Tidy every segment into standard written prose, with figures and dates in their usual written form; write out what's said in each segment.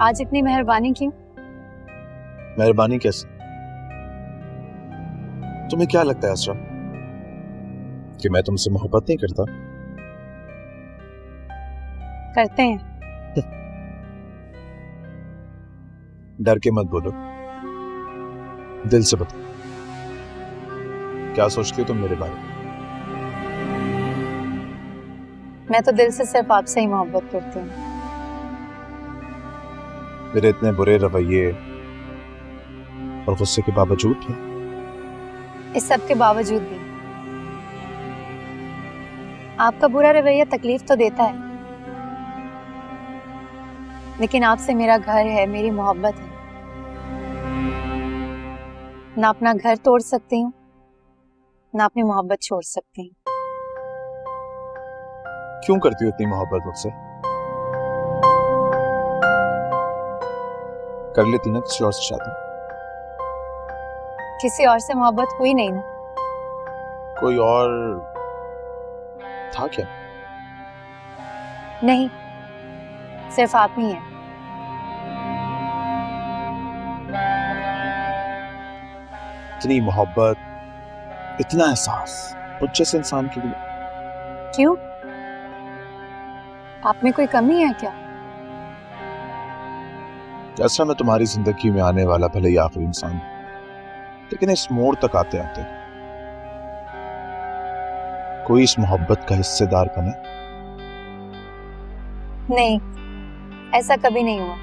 आज इतनी मेहरबानी क्यों? मेहरबानी कैसे? तुम्हें क्या लगता है असरा कि मैं तुमसे मोहब्बत नहीं करता? करते हैं। डर के मत बोलो, दिल से बताओ क्या सोचती हो तुम मेरे बारे में? मैं तो दिल से सिर्फ आपसे ही मोहब्बत करती हूँ। मेरे इतने बुरे रवैये और गुस्से के बावजूद भी? इस सब के बावजूद भी आपका बुरा रवैया तकलीफ तो देता है, लेकिन आपसे मेरा घर है, मेरी मोहब्बत है। ना अपना घर तोड़ सकती हूँ, ना अपनी मोहब्बत छोड़ सकती हूँ। क्यों करती हो इतनी मोहब्बत मुझसे? कर लेती ना किसी और से शादी? किसी और से मोहब्बत हुई नहीं ना। कोई और था क्या? नहीं, सिर्फ आप ही हैं। इतनी मोहब्बत, इतना एहसास मुझ जैसे इंसान के लिए? क्यों? आप में कोई कमी है क्या? ऐसा मैं तुम्हारी जिंदगी में आने वाला भले ही आखिरी इंसान, लेकिन इस मोड़ तक आते आते कोई इस मोहब्बत का हिस्सेदार बने? नहीं, ऐसा कभी नहीं हुआ।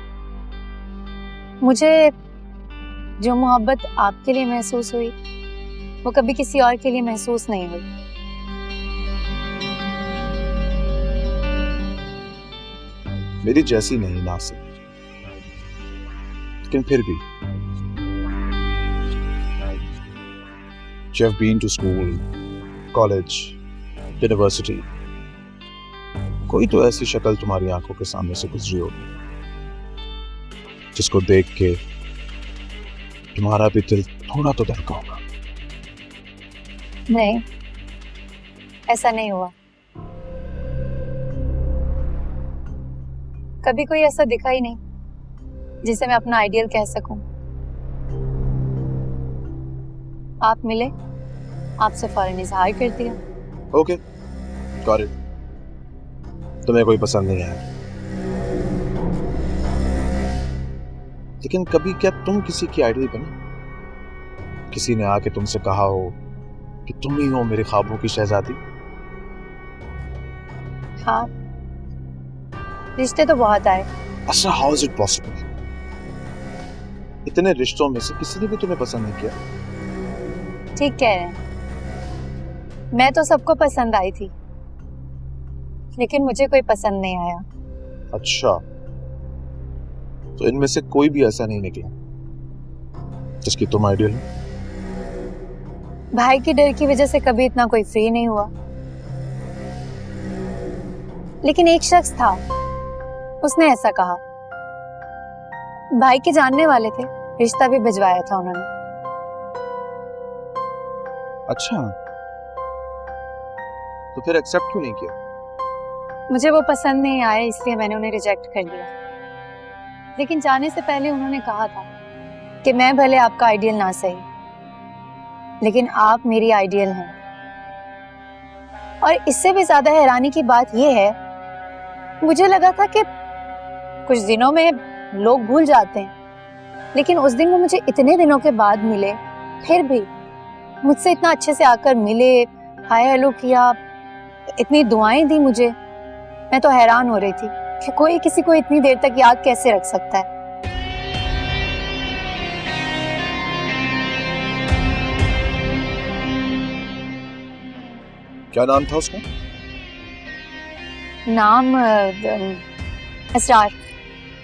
मुझे जो मोहब्बत आपके लिए महसूस हुई वो कभी किसी और के लिए महसूस नहीं हुई। मेरी जैसी नहीं ना से, लेकिन फिर भी you have been to school, college, university, कोई तो ऐसी शक्ल तुम्हारी आंखों के सामने से गुजरी होगी जिसको देख के तुम्हारा भी दिल थोड़ा तो धड़का होगा। नहीं, ऐसा नहीं हुआ। कभी कोई ऐसा दिखा ही नहीं जिसे मैं अपना आइडियल कह सकूं। आप मिले, आपसे फौरन इजहार कर दिया। Okay, got it. तुम्हें कोई पसंद नहीं आया, लेकिन कभी क्या तुम किसी की आइडियल बने? किसी ने आके तुमसे कहा हो कि तुम ही हो मेरे ख्वाबों की शहजादी? हाँ, रिश्ते तो बहुत आए। अच्छा, हाउ इज इट पॉसिबल? इतने रिश्तों में से किसी ने भी तुम्हें पसंद नहीं किया? ठीक कह रहे हैं, मैं तो सबको पसंद आई थी, लेकिन मुझे कोई पसंद नहीं आया। अच्छा, तो इनमें से कोई भी ऐसा नहीं निकला जिसकी तुम आइडियल हो? भाई की डर की वजह से कभी इतना कोई फ्री नहीं हुआ, लेकिन एक शख्स था, उसने ऐसा कहा। भाई के जानने वाले थे, रिश्ता भी भिजवाया था उन्होंने। अच्छा, तो फिर एक्सेप्ट क्यों नहीं किया? मुझे वो पसंद नहीं आया, इसलिए मैंने उन्हें रिजेक्ट कर दिया। लेकिन जाने से पहले उन्होंने कहा था कि मैं भले आपका आइडियल ना सही, लेकिन आप मेरी आइडियल हैं। और इससे भी ज्यादा हैरानी की बात यह है, मुझे लगा था कि कुछ दिनों में लोग भूल जाते हैं, लेकिन उस दिन वो मुझे इतने दिनों के बाद मिले, फिर भी मुझसे इतना अच्छे से आकर मिले, हाय हेलो किया, इतनी दुआएं दी मुझे। मैं तो हैरान हो रही थी कि कोई किसी को इतनी देर तक याद कैसे रख सकता है। क्या नाम था उसका? नाम स्टार,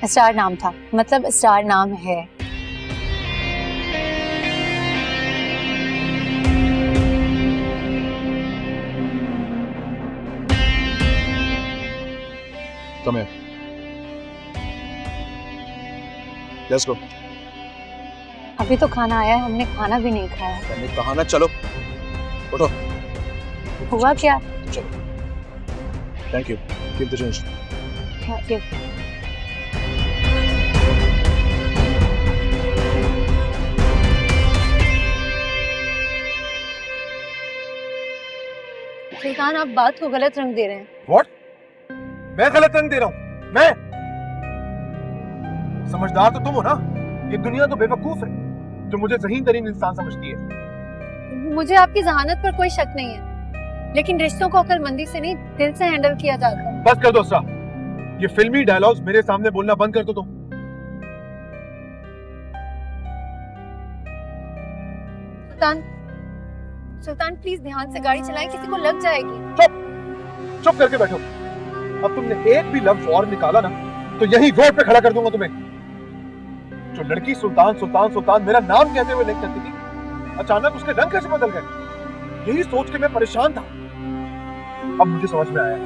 स्टार नाम था, मतलब स्टार नाम है। Come here. Let's go. अभी तो खाना आया है, हमने खाना भी नहीं खाया। मैंने कहा ना, चलो उठो। हुआ क्या? चलो। Thank you. Keep the change. Thank you. सुल्तान, आप बात को गलत रंग दे रहे हैं। व्हाट? मैं गलत रंग दे रहा हूँ? मैं? समझदार तो तुम हो ना। ये दुनिया तो बेवकूफ है जो मुझे ज़हीन तरीन इंसान समझती है। मुझे आपकी जहानत पर कोई शक नहीं है, लेकिन रिश्तों को अक्लमंदी से नहीं, दिल से हैंडल किया जाता है। बस कर दो असरा, ये फिल्मी डायलॉग्स मेरे सामने बोलना बंद कर दो तुम। सुल्तान, सुल्तान प्लीज ध्यान से गाड़ी चलाएं, किसी को लग जाएगी। चुप करके बैठो। अब तुमने एक भी लफ्ज और निकाला ना तो यही रोड पे खड़ा कर दूंगा तुम्हें। जो लड़की सुल्तान सुल्तान सुल्तान मेरा नाम कहते हुए नहीं करती थी, अचानक उसके रंग कैसे बदल गए? यही सोच के मैं परेशान था। अब मुझे समझ में आया,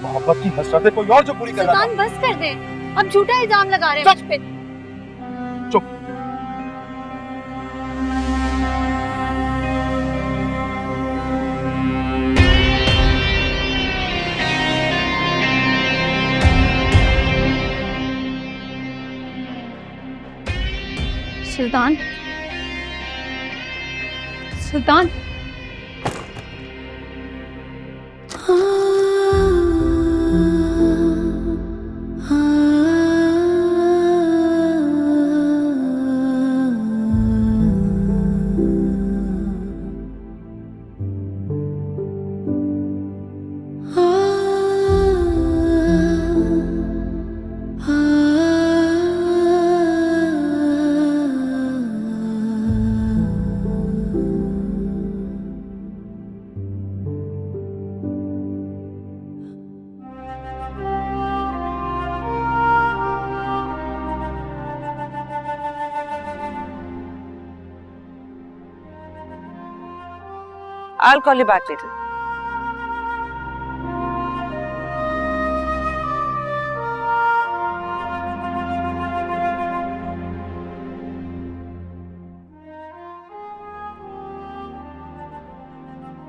मोहब्बत की हसरतें कोई और जो पूरी कर रहा था। सुल्तान बस कर दे, अब झूठा इल्जाम लगा रहे हैं मुझ पे। चुप। सुल्तान, सुल्तान, I'll call you back later.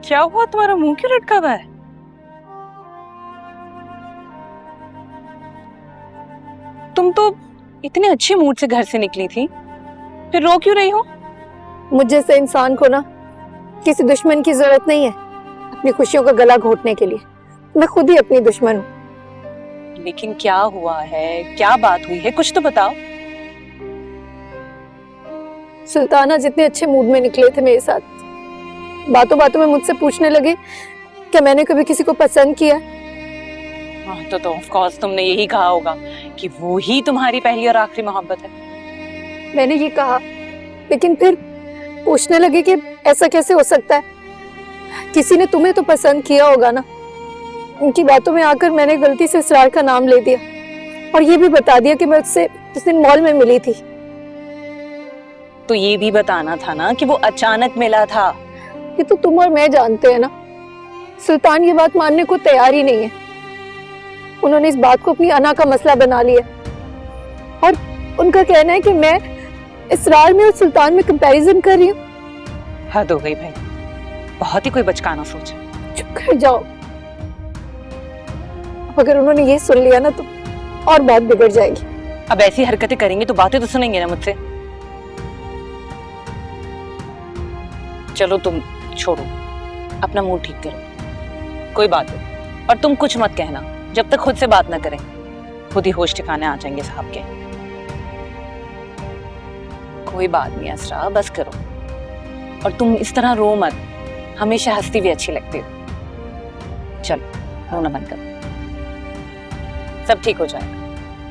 क्या हुआ, तुम्हारा मुंह क्यों लटका हुआ है? तुम तो इतने अच्छे मूड से घर से निकली थी, फिर रो क्यों रही हो? मुझ जैसे इंसान को ना किसी दुश्मन की जरूरत नहीं है अपनी खुशियों का गला घोटने के लिए। मैं खुद ही अपनी दुश्मन हूँ। लेकिन क्या हुआ है, क्या बात हुई है, कुछ तो बताओ। सुल्ताना जितने अच्छे मूड में निकले थे मेरे साथ, बातों बातों में मुझसे पूछने लगे कि मैंने कभी किसी को पसंद किया। हाँ, तो ऑफ कोर्स तुमने यही कहा होगा कि वो ही तुम्हारी पहली और आखिरी मोहब्बत है। मैंने ये कहा, लेकिन फिर पूछने लगे कि ऐसा कैसे हो सकता है, किसी ने तुम्हें तो पसंद किया होगा ना। उनकी बातों में आकर मैंने गलती से इसरार का नाम ले दिया और ये भी बता दिया कि मैं उससे उस दिन मॉल में मिली थी। तो ये भी बताना था ना कि वो अचानक मिला था। ये तो तुम और मैं जानते हैं ना। सुल्तान ये बात मानने को तैयार ही नहीं है। उन्होंने इस बात को अपनी अना का मसला बना लिया और उनका कहना है कि मैं इसरार में और सुल्तान में कंपैरिजन कर रही हूँ। हद हो गई भाई, बहुत ही कोई बचकाना सोच। चुप कर जाओ। अगर उन्होंने ये सुन लिया ना तो और बात बिगड़ जाएगी। अब ऐसी हरकतें करेंगे तो बातें तो सुनेंगे ना मुझसे। चलो तुम छोड़ो, अपना मूड ठीक करो, कोई बात नहीं। और तुम कुछ मत कहना जब तक खुद से बात ना करें, खुद ही होश ठिकाने आ जाएंगे साहब के। कोई बात नहीं असरा, बस करो। और तुम इस तरह रो मत, हमेशा हंसती भी अच्छी लगती हो। चलो रोना बंद करो, सब ठीक हो जाएगा।